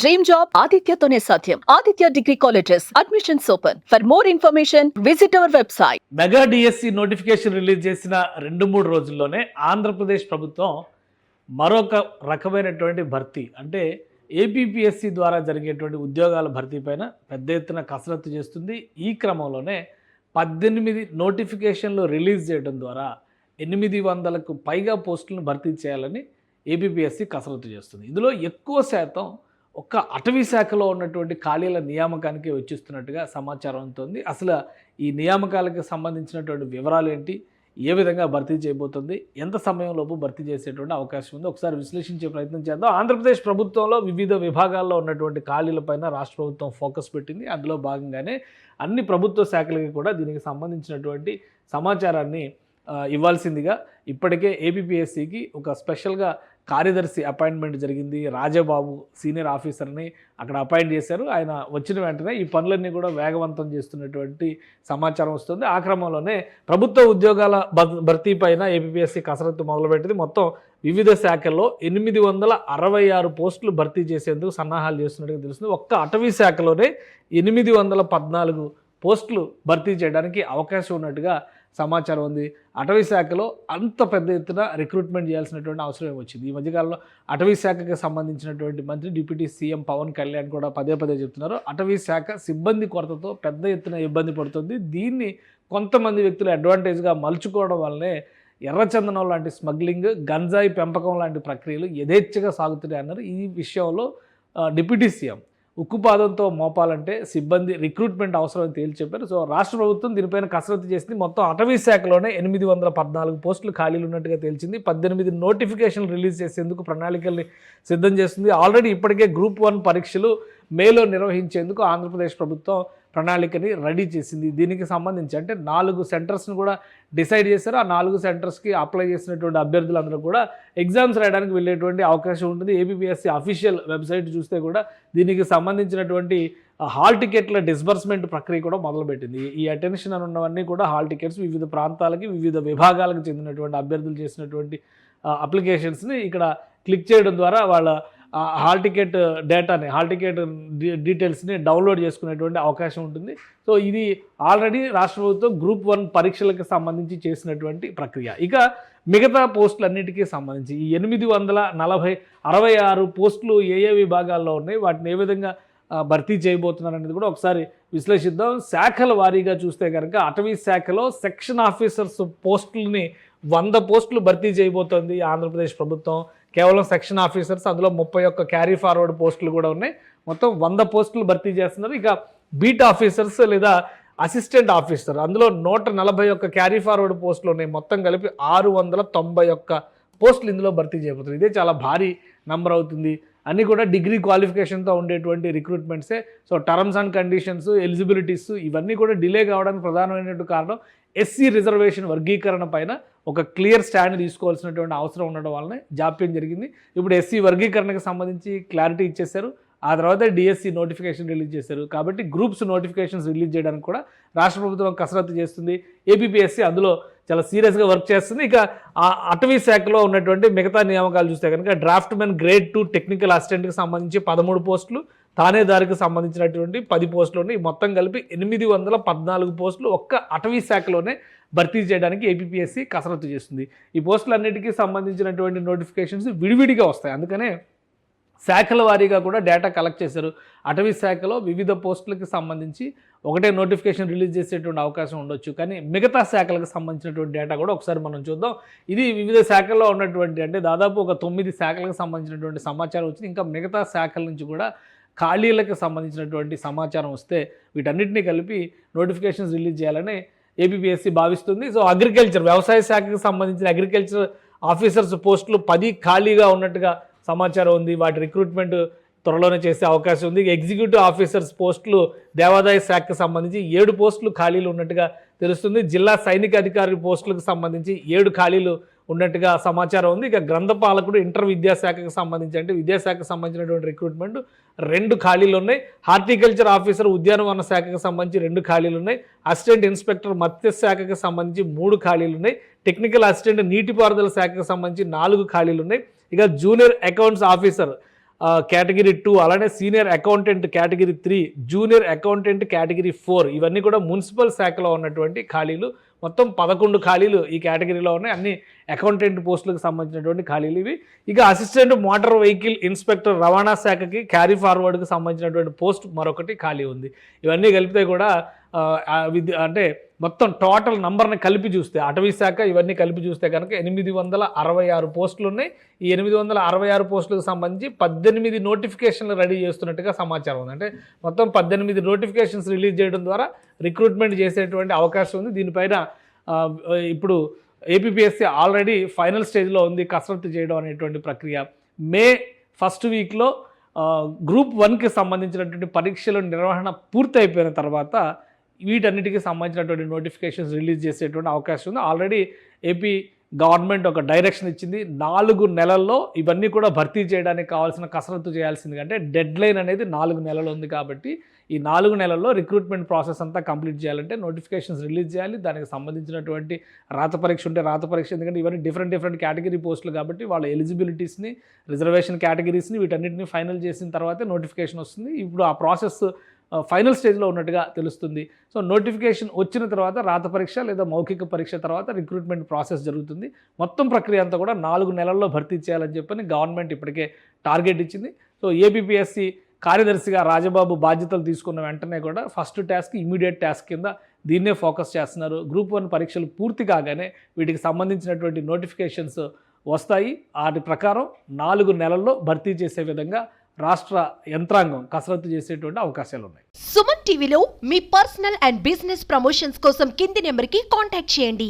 Dream job ఆదిత్యతోనే సాధ్యం. Aditya degree colleges admissions open. For more information visit our website. Mega DSC notification release చేసిన 2-3 రోజుల్లోనే ఆంధ్రప్రదేశ్ ప్రభుత్వం మరొక రకమైనటువంటి భర్తీ అంటే ఏపీపీఎస్సి ద్వారా జరిగేటువంటి ఉద్యోగాల భర్తీ పైన పెద్ద ఎత్తున కసరత్తు చేస్తుంది. ఈ క్రమంలోనే 18 నోటిఫికేషన్లు రిలీజ్ చేయడం ద్వారా 800కు పైగా పోస్టులను భర్తీ చేయాలని ఏపీపీఎస్సి కసరత్తు చేస్తుంది. ఇందులో ఎక్కువ శాతం ఒక్క అటవీ శాఖలో ఉన్నటువంటి ఖాళీల నియామకానికి వచ్చిస్తున్నట్టుగా సమాచారం ఉంటుంది. అసలు ఈ నియామకాలకు సంబంధించినటువంటి వివరాలు ఏంటి, ఏ విధంగా భర్తీ చేయబోతుంది, ఎంత సమయంలోపు భర్తీ చేసేటువంటి అవకాశం ఉంది, ఒకసారి విశ్లేషించే ప్రయత్నం చేద్దాం. ఆంధ్రప్రదేశ్ ప్రభుత్వంలో వివిధ విభాగాల్లో ఉన్నటువంటి ఖాళీలపైన రాష్ట్ర ప్రభుత్వం ఫోకస్ పెట్టింది. అందులో భాగంగానే అన్ని ప్రభుత్వ శాఖలకి కూడా దీనికి సంబంధించినటువంటి సమాచారాన్ని ఇవ్వాల్సిందిగా ఇప్పటికే ఏపీపీఎస్సికి ఒక స్పెషల్గా కార్యదర్శి అపాయింట్మెంట్ జరిగింది. రాజబాబు సీనియర్ ఆఫీసర్ని అక్కడ అపాయింట్ చేశారు. ఆయన వచ్చిన వెంటనే ఈ పనులన్నీ కూడా వేగవంతం చేస్తున్నటువంటి సమాచారం వస్తుంది. ఆ క్రమంలోనే ప్రభుత్వ ఉద్యోగాల భర్తీ పైన ఏపీపీఎస్సి కసరత్తు మొదలుపెట్టింది. మొత్తం వివిధ శాఖల్లో 866 పోస్టులు భర్తీ చేసేందుకు సన్నాహాలు చేస్తున్నట్టుగా తెలుస్తుంది. ఒక్క అటవీ శాఖలోనే 814 పోస్టులు భర్తీ చేయడానికి అవకాశం ఉన్నట్టుగా సమాచారం ఉంది. అటవీ శాఖలో అంత పెద్ద ఎత్తున రిక్రూట్మెంట్ చేయాల్సినటువంటి అవసరం వచ్చింది. ఈ మధ్యకాలంలో అటవీ శాఖకి సంబంధించినటువంటి మంత్రి డిప్యూటీ సీఎం పవన్ కళ్యాణ్ కూడా పదే చెప్తున్నారు. అటవీ శాఖ సిబ్బంది కొరతతో పెద్ద ఎత్తున ఇబ్బంది పడుతుంది. దీన్ని కొంతమంది వ్యక్తులు అడ్వాంటేజ్గా మలుచుకోవడం వల్లనే ఎర్రచందనం లాంటి స్మగ్లింగ్, గంజాయి పెంపకం లాంటి ప్రక్రియలు యథేచ్ఛగా సాగుతున్నాయి అన్నారు. ఈ విషయంలో డిప్యూటీ సీఎం ఉక్కుపాదంతో మోపాలంటే సిబ్బంది రిక్రూట్మెంట్ అవసరం తేల్చి చెప్పారు. సో రాష్ట్ర ప్రభుత్వం దీనిపైన కసరత్తు చేసింది. మొత్తం అటవీ శాఖలోనే 814 పోస్టులు ఖాళీలు ఉన్నట్టుగా తేల్చింది. 18 నోటిఫికేషన్లు రిలీజ్ చేసేందుకు ప్రణాళికల్ని సిద్ధం చేస్తుంది. ఆల్రెడీ ఇప్పటికే గ్రూప్ 1 పరీక్షలు మేలో నిర్వహించేందుకు ఆంధ్రప్రదేశ్ ప్రభుత్వం ప్రణాళికని రెడీ చేసింది. దీనికి సంబంధించి అంటే 4 సెంటర్స్ని కూడా డిసైడ్ చేశారు. ఆ 4 సెంటర్స్కి అప్లై చేసినటువంటి అభ్యర్థులందరూ కూడా ఎగ్జామ్స్ రాయడానికి వెళ్ళేటువంటి అవకాశం ఉంటుంది. ఏపీపీఎస్సీ అఫీషియల్ వెబ్సైట్ చూస్తే కూడా దీనికి సంబంధించినటువంటి హాల్ టికెట్ల డిస్బర్స్మెంట్ ప్రక్రియ కూడా మొదలుపెట్టింది. ఈ అటెన్షన్ అని ఉన్నవన్నీ కూడా హాల్ టికెట్స్ వివిధ ప్రాంతాలకి వివిధ విభాగాలకు చెందినటువంటి అభ్యర్థులు చేసినటువంటి అప్లికేషన్స్ని ఇక్కడ క్లిక్ చేయడం ద్వారా వాళ్ళ హాల్ టికెట్ డేటాని, హాల్ టికెట్ డీటెయిల్స్ని డౌన్లోడ్ చేసుకునేటువంటి అవకాశం ఉంటుంది. సో ఇది ఆల్రెడీ రాష్ట్ర ప్రభుత్వం గ్రూప్ 1 పరీక్షలకు సంబంధించి చేసినటువంటి ప్రక్రియ. ఇక మిగతా పోస్టులన్నిటికీ సంబంధించి ఈ 866 పోస్టులు ఏ విభాగాల్లో ఉన్నాయి, వాటిని ఏ విధంగా భర్తీ చేయబోతున్నారు అనేది కూడా ఒకసారి విశ్లేషిద్దాం. శాఖల వారీగా చూస్తే కనుక అటవీ శాఖలో సెక్షన్ ఆఫీసర్స్ పోస్టులని 100 పోస్టులు భర్తీ చేయబోతోంది ఆంధ్రప్రదేశ్ ప్రభుత్వం. కేవలం సెక్షన్ ఆఫీసర్స్, అందులో 31 క్యారీ ఫార్వర్డ్ పోస్టులు కూడా ఉన్నాయి. మొత్తం 100 పోస్టులు భర్తీ చేస్తున్నారు. ఇక బీట్ ఆఫీసర్స్ లేదా అసిస్టెంట్ ఆఫీసర్, అందులో 141 క్యారీ ఫార్వర్డ్ పోస్టులు ఉన్నాయి. మొత్తం కలిపి 691 పోస్టులు ఇందులో భర్తీ చేయబోతున్నారు. ఇదే చాలా భారీ నంబర్ అవుతుంది. అన్నీ కూడా డిగ్రీ క్వాలిఫికేషన్తో ఉండేటువంటి రిక్రూట్మెంట్సే. So terms and conditions, eligibilities ఇవన్నీ కూడా డిలే కావడానికి ప్రధానమైనటువంటి కారణం ఎస్సీ రిజర్వేషన్ వర్గీకరణ పైన ఒక క్లియర్ స్టాండ్ తీసుకోవాల్సినటువంటి అవసరం ఉండడం వల్లనే జాప్యం జరిగింది. ఇప్పుడు ఎస్సీ వర్గీకరణకు సంబంధించి క్లారిటీ ఇచ్చేశారు. ఆ తర్వాత డిఎస్సి నోటిఫికేషన్ రిలీజ్ చేశారు. కాబట్టి గ్రూప్స్ నోటిఫికేషన్స్ రిలీజ్ చేయడానికి కూడా రాష్ట్ర ప్రభుత్వం కసరత్తు చేస్తుంది. ఏపీపీఎస్సి అందులో చాలా సీరియస్గా వర్క్ చేస్తుంది. ఇక అటవీ శాఖలో ఉన్నటువంటి మిగతా నియామకాలు చూస్తే కనుక డ్రాఫ్ట్ మెన్ గ్రేడ్ 2 టెక్నికల్ అసిస్టెంట్కి సంబంధించి 13 పోస్టులు, థానేదారికి సంబంధించినటువంటి 10 పోస్టులు ఉన్నాయి. మొత్తం కలిపి 814 పోస్టులు ఒక్క అటవీ శాఖలోనే భర్తీ చేయడానికి ఏపీపీఎస్సి కసరత్తు చేస్తుంది. ఈ పోస్టులన్నిటికీ సంబంధించినటువంటి నోటిఫికేషన్స్ విడివిడిగా వస్తాయి. అందుకనే శాఖల వారీగా కూడా డేటా కలెక్ట్ చేశారు. అటవీ శాఖలో వివిధ పోస్టులకు సంబంధించి ఒకటే నోటిఫికేషన్ రిలీజ్ చేసేటువంటి అవకాశం ఉండొచ్చు. కానీ మిగతా శాఖలకు సంబంధించినటువంటి డేటా కూడా ఒకసారి మనం చూద్దాం. ఇది వివిధ శాఖల్లో ఉన్నటువంటి అంటే దాదాపు ఒక 9 శాఖలకు సంబంధించినటువంటి సమాచారం వచ్చింది. ఇంకా మిగతా శాఖల నుంచి కూడా ఖాళీలకు సంబంధించినటువంటి సమాచారం వస్తే వీటన్నిటిని కలిపి నోటిఫికేషన్స్ రిలీజ్ చేయాలని ఏపీపీఎస్సి భావిస్తుంది. సో అగ్రికల్చర్, వ్యవసాయ శాఖకు సంబంధించిన అగ్రికల్చర్ ఆఫీసర్స్ పోస్టులు 10 ఖాళీగా ఉన్నట్టుగా సమాచారం ఉంది. వాటి రిక్రూట్మెంట్ త్వరలోనే చేసే అవకాశం ఉంది. ఎగ్జిక్యూటివ్ ఆఫీసర్స్ పోస్టులు దేవాదాయ శాఖకు సంబంధించి 7 పోస్టులు ఖాళీలు ఉన్నట్టుగా తెలుస్తుంది. జిల్లా సైనిక అధికారి పోస్టులకు సంబంధించి 7 ఖాళీలు ఉన్నట్టుగా సమాచారం ఉంది. ఇక గ్రంథపాలకుడు ఇంటర్ విద్యాశాఖకు సంబంధించి అంటే విద్యాశాఖకు సంబంధించినటువంటి రిక్రూట్మెంట్ 2 ఖాళీలు ఉన్నాయి. హార్టికల్చర్ ఆఫీసర్ ఉద్యానవన శాఖకు సంబంధించి 2 ఖాళీలు ఉన్నాయి. అసిస్టెంట్ ఇన్స్పెక్టర్ మత్స్య శాఖకు సంబంధించి 3 ఖాళీలు ఉన్నాయి. టెక్నికల్ అసిస్టెంట్ నీటిపారుదల శాఖకు సంబంధించి 4 ఖాళీలు ఉన్నాయి. ఇక జూనియర్ అకౌంట్స్ ఆఫీసర్ కేటగిరీ 2, అలానే senior accountant category 3, junior accountant category 4, ఇవన్నీ కూడా మున్సిపల్ శాఖలో ఉన్నటువంటి ఖాళీలు. మొత్తం 11 ఖాళీలు ఈ కేటగిరీలో ఉన్నాయి. అన్ని అకౌంటెంట్ పోస్టులకు సంబంధించినటువంటి ఖాళీలు ఇవి. ఇక అసిస్టెంట్ మోటార్ వెహికల్ ఇన్స్పెక్టర్ రవాణా శాఖకి క్యారీ ఫార్వర్డ్కి సంబంధించినటువంటి పోస్ట్ మరొకటి ఖాళీ ఉంది. ఇవన్నీ కలిపితే కూడా అంటే మొత్తం టోటల్ నంబర్ని కలిపి చూస్తే, అటవీ శాఖ ఇవన్నీ కలిపి చూస్తే కనుక 866 పోస్టులు ఉన్నాయి. ఈ 866 పోస్టులకు సంబంధించి 18 నోటిఫికేషన్లు రెడీ చేస్తున్నట్టుగా సమాచారం ఉంది. అంటే మొత్తం 18 నోటిఫికేషన్స్ రిలీజ్ చేయడం ద్వారా రిక్రూట్మెంట్ చేసేటువంటి అవకాశం ఉంది. దీనిపైన ఇప్పుడు ఏపీపీఎస్సీ ఆల్రెడీ ఫైనల్ స్టేజ్లో ఉంది కసరత్తు చేయడం అనేటువంటి ప్రక్రియ. మే ఫస్ట్ వీక్లో గ్రూప్ 1కి సంబంధించినటువంటి పరీక్షల నిర్వహణ పూర్తి అయిపోయిన తర్వాత వీటన్నిటికీ సంబంధించినటువంటి నోటిఫికేషన్స్ రిలీజ్ చేసేటువంటి అవకాశం ఉంది. ఆల్రెడీ ఏపీ గవర్నమెంట్ ఒక డైరెక్షన్ ఇచ్చింది. 4 నెలల్లో ఇవన్నీ కూడా భర్తీ చేయడానికి కావాల్సిన కసరత్తు చేయాల్సింది. అంటే డెడ్ లైన్ అనేది 4 నెలలు ఉంది. కాబట్టి ఈ 4 నెలల్లో రిక్రూట్మెంట్ ప్రాసెస్ అంతా కంప్లీట్ చేయాలంటే నోటిఫికేషన్స్ రిలీజ్ చేయాలి. దానికి సంబంధించినటువంటి రాత పరీక్ష ఉంటే రాత పరీక్ష, ఎందుకంటే ఇవన్నీ డిఫరెంట్ కేటగిరీ పోస్టులు కాబట్టి వాళ్ళ ఎలిజిబిలిటీస్ని, రిజర్వేషన్ కేటగిరీస్ని వీటన్నిటిని ఫైనల్ చేసిన తర్వాతే నోటిఫికేషన్ వస్తుంది. ఇప్పుడు ఆ ప్రాసెస్ ఫైనల్ స్టేజ్లో ఉన్నట్టుగా తెలుస్తుంది. సో నోటిఫికేషన్ వచ్చిన తర్వాత రాత పరీక్ష లేదా మౌఖిక పరీక్ష తర్వాత రిక్రూట్మెంట్ ప్రాసెస్ జరుగుతుంది. మొత్తం ప్రక్రియ అంతా కూడా 4 నెలల్లో భర్తీ చేయాలని చెప్పని గవర్నమెంట్ ఇప్పటికే టార్గెట్ ఇచ్చింది. సో ఏపీపీఎస్సీ కార్యదర్శిగా రాజబాబు బాధ్యతలు తీసుకున్న వెంటనే కూడా ఫస్ట్ టాస్క్ ఇమీడియట్ టాస్క్ కింద దీన్నే ఫోకస్ చేస్తున్నారు. గ్రూప్ 1 పరీక్షలు పూర్తి కాగానే వీటికి సంబంధించినటువంటి నోటిఫికేషన్స్ వస్తాయి. వాటి ప్రకారం 4 నెలల్లో భర్తీ చేసే విధంగా రాష్ట్ర యంత్రాంగం కసరత్తు చేసేటువంటి అవకాశాలు ఉన్నాయి. సుమన్ టీవీలో మీ పర్సనల్ అండ్ బిజినెస్ ప్రమోషన్స్ కోసం కింది నెంబర్కి కాంటాక్ట్ చేయండి.